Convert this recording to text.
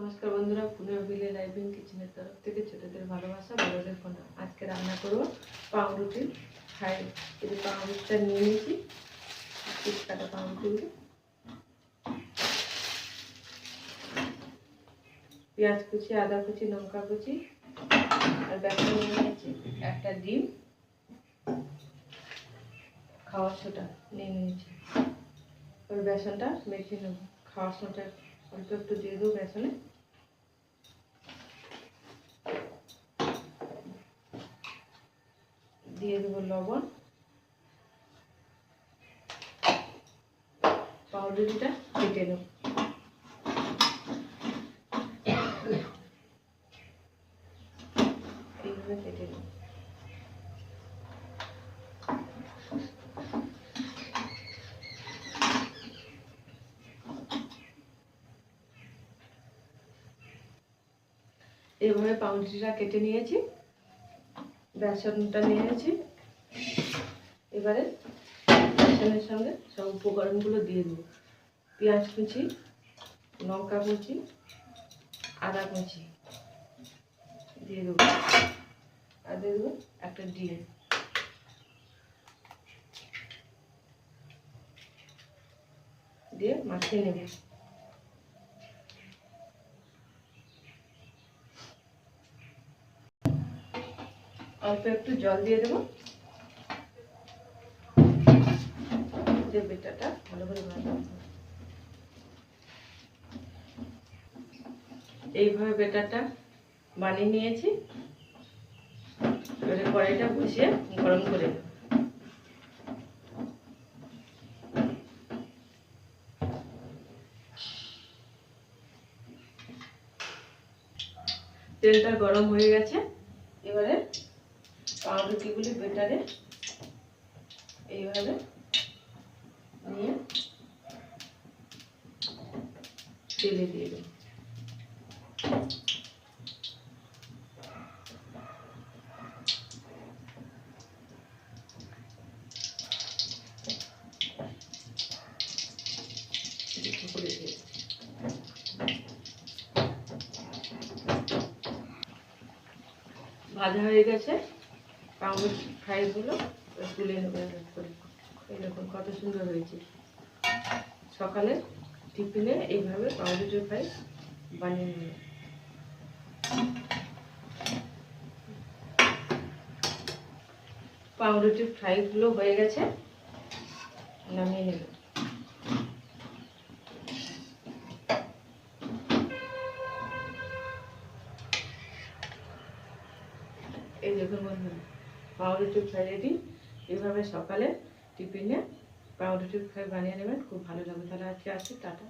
নমস্কার বন্ধুরা, পুনর্বিলে লাইভিং কিচেনের তরফ থেকে ছোটদের ভালোবাসা বড়দের প্রণাম। আজকে রান্না করবো পাউরুটি ফ্রাই। এই পাউরুটিটা নিয়ে নিয়েছি, পিস কাটা পাউরুটিগুলো, পেঁয়াজ কুচি, আদা কুচি, লঙ্কা কুচি আর বেসন নিয়ে নিয়েছি, একটা ডিম, খাওয়ার সোডা নিয়ে নিয়েছি। ওই বেসনটা মেখে নেব। খাওয়ার সোডা অল্প একটু দিয়ে দেবো বেসনে, দিয়ে দেবো লবণ, পাউরুটিটা কেটে নেব। এইভাবে কেটে নেব। এইভাবে পাউরুটিটা কেটে নিয়েছি, বেসনটা নিয়েছি। এবারে বেসনের সঙ্গে সব উপকরণগুলো দিয়ে দেবো। পেঁয়াজ কুচি, লঙ্কা কুচি, আদা কুচি দিয়ে দেবো, আর দিয়ে দেবো একটা ডিম। দিয়ে মাখিয়ে নেব। অল্প একটু জল দিয়ে দেবো, যে বেটাটা ভালো করে বানাতে হবে। এইভাবে বেটারটা বানিয়ে নিয়েছি। এবারে কড়াইটা বসিয়ে গরম করে নেব। তেলটা গরম হয়ে গেছে। এবারে পাউরুটিগুলি বেটারে এইভাবে নিয়ে তেলে দিয়ে দেব। ভাজা হয়ে গেছে পাউরুটি ফ্রাইগুলো, তুলে নেবে। এই দেখুন কত সুন্দর হয়েছে। সকালে টিফিনে এইভাবে পাউরুটি ফ্রাই বানিয়ে নেবে। পাউরুটি ফ্রাইগুলো হয়ে গেছে, নামিয়ে নেব। এই দেখুন বন্ধুরা, পাউরুটি ফ্রাই রেডি। এইভাবে সকালে টিফিনে পাউরুটি ফ্রাই বানিয়ে নেবেন, খুব ভালো লাগবে। তাহলে আজকে আসি, টাটা।